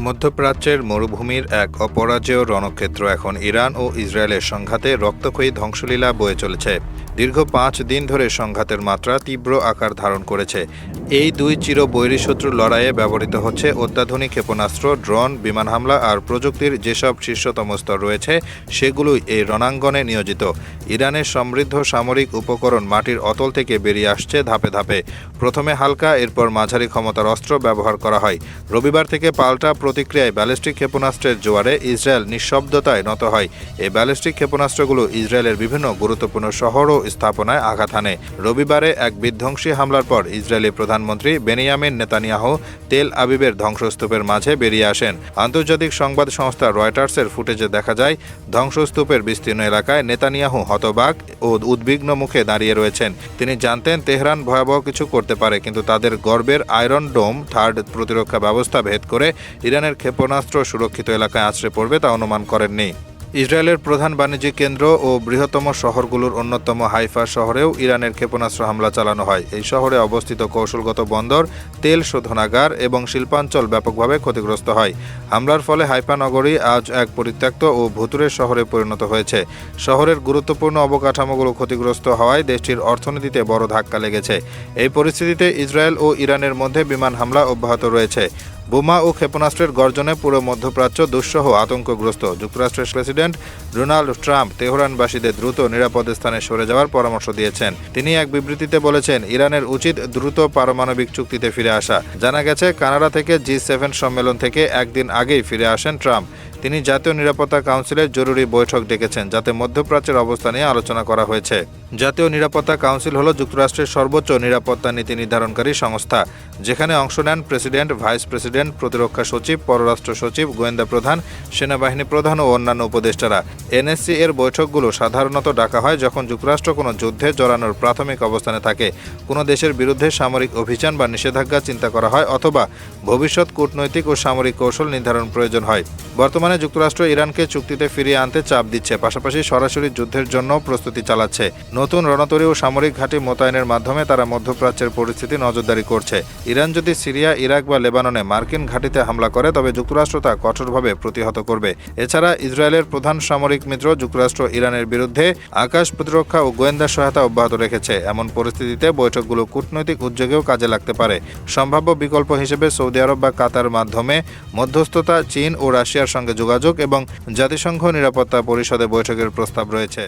মধ্যপ্রাচ্যের মরুভূমির এক অপরাজেয় রণক্ষেত্র এখন ইরান ও ইসরায়েলের সংঘাতে রক্তক্ষয়ী ধ্বংসলীলা বয়ে চলেছে। দীর্ঘ 5 দিন ধরে সংঘাতের মাত্রা তীব্র আকার ধারণ করেছে। এই দুই চিরবৈরী শত্রুর লড়াইয়ে ব্যবহৃত হচ্ছে অত্যাধুনিক ক্ষেপণাস্ত্র, ড্রোন, বিমান হামলা আর প্রযুক্তির যেসব শীর্ষতম স্তর রয়েছে সেগুলোই এই রণাঙ্গনে নিয়োজিত। ইরানের সমৃদ্ধ সামরিক উপকরণ মাটির অতল থেকে বেরিয়ে আসছে ধাপে ধাপে। প্রথমে হালকা, এরপর মাঝারি ক্ষমতার অস্ত্র ব্যবহার করা হয়। রবিবার থেকে পাল্টা প্রতিক্রিয়ায় ব্যালিস্টিক ক্ষেপণাস্ত্রের জোয়ারে ইসরায়েল নিঃশব্দতায় নত হয়। এই ব্যালিস্টিক ক্ষেপণাস্ত্রগুলো ইসরায়েলের বিভিন্ন গুরুত্বপূর্ণ শহর ও স্থাপনায় আঘাত হানে। রবিবারে এক বিধ্বংসী হামলার পর ইসরায়েলি প্রধানমন্ত্রী বেনিয়ামিন নেতানিয়াহু তেল আবিবের ধ্বংসস্তূপের মাঝে বেরিয়ে আসেন। আন্তর্জাতিক সংবাদ সংস্থা রয়টার্সের ফুটেজে দেখা যায়, ধ্বংসস্তূপের বিস্তীর্ণ এলাকায় নেতানিয়াহু হতবাক ও উদ্বিগ্ন মুখে দাঁড়িয়ে রয়েছেন। তিনি জানতেন তেহরান ভয়াবহ কিছু করতে পারে, কিন্তু তাদের গর্বের আয়রন ডোম থার্ড প্রতিরক্ষা ব্যবস্থা ভেদ করে ইরানের ক্ষেপণাস্ত্র সুরক্ষিত এলাকায় আছড়ে পড়বে তা অনুমান করেননি। ইসরায়েলের প্রধান বাণিজ্যিক কেন্দ্র ও বৃহত্তম শহরগুলোর অন্যতম হাইফা শহরেও ইরানের ক্ষেপণাস্ত্র হামলা চালানো হয়। এই শহরে অবস্থিত কৌশলগত বন্দর, তেল শোধনাগার এবং শিল্পাঞ্চল ব্যাপকভাবে ক্ষতিগ্রস্ত হয়। হামলার ফলে হাইফা নগরী আজ এক পরিত্যক্ত ও ভুতুড়ে শহরে পরিণত হয়েছে। শহরের গুরুত্বপূর্ণ অবকাঠামোগুলো ক্ষতিগ্রস্ত হওয়ায় দেশটির অর্থনীতিতে বড় ধাক্কা লেগেছে। এই পরিস্থিতিতে ইসরায়েল ও ইরানের মধ্যে বিমান হামলা অব্যাহত রয়েছে। বোমা ও ক্ষেপণাস্ত্রের গর্জনে পুরো মধ্যপ্রাচ্য দুঃসহ আতঙ্কগ্রস্ত। যুক্তরাষ্ট্রের প্রেসিডেন্ট ডোনাল্ড ট্রাম্প তেহরানবাসীদের দ্রুত নিরাপদ স্থানে সরে যাওয়ার পরামর্শ দিয়েছেন। তিনি এক বিবৃতিতে বলেছেন, ইরানের উচিত দ্রুত পারমাণবিক চুক্তিতে ফিরে আসা। জানা গেছে, কানাডা থেকে G7 সম্মেলন থেকে একদিন আগেই ফিরে আসেন ট্রাম্প। তিনি জাতীয় নিরাপত্তা কাউন্সিলের জরুরি বৈঠক ডেকেছেন, যাতে মধ্যপ্রাচ্যের অবস্থা নিয়ে আলোচনা করা হয়েছে। জাতীয় নিরাপত্তা কাউন্সিল হল যুক্তরাষ্ট্রের সর্বোচ্চ নিরাপত্তা নীতি নির্ধারণকারী সংস্থা, যেখানে অংশ নেন প্রেসিডেন্ট, ভাইস প্রেসিডেন্ট, প্রতিরক্ষা সচিব, পররাষ্ট্র সচিব, গোয়েন্দা প্রধান, সেনাবাহিনী প্রধান ও অন্যান্য উপদেষ্টারা। NSC এর বৈঠকগুলো সাধারণত ডাকা হয় যখন যুক্তরাষ্ট্র কোনো যুদ্ধে জড়ানোর প্রাথমিক অবস্থানে থাকে, কোনো দেশের বিরুদ্ধে সামরিক অভিযান বা নিষেধাজ্ঞা চিন্তা করা হয়, অথবা ভবিষ্যৎ কূটনৈতিক ও সামরিক কৌশল নির্ধারণ প্রয়োজন হয়। বর্তমানে যুক্তরাষ্ট্র ইরানকে চুক্তিতে ফিরিয়ে আনতে চাপ দিচ্ছে, পাশাপাশি সরাসরি যুদ্ধের জন্য প্রস্তুতি চালাচ্ছে। নতুন রণতরী ও সামরিক ঘাঁটি মোতায়েনের মাধ্যমে তারা মধ্যপ্রাচ্যের পরিস্থিতি নজরদারি করছে। ইরান যদি সিরিয়া, ইরাক বা লেবাননে মার্কিন ঘাঁটিতে হামলা করে, তবে যুক্তরাষ্ট্র তা কঠোরভাবে প্রতিহত করবে। এছাড়া ইসরায়েলের প্রধান সামরিক মিত্র যুক্তরাষ্ট্র ইরানের বিরুদ্ধে আকাশ প্রতিরক্ষা ও গোয়েন্দা সহায়তা অব্যাহত রেখেছে। এমন পরিস্থিতিতে বৈঠকগুলো কূটনৈতিক উদ্যোগেও কাজে লাগতে পারে। সম্ভাব্য বিকল্প হিসেবে সৌদি আরব বা কাতার মাধ্যমে মধ্যস্থতা, চীন ও রাশিয়ার সঙ্গে যোগাযোগ এবং জাতিসংঘ নিরাপত্তা পরিষদে বৈঠকের প্রস্তাব রয়েছে।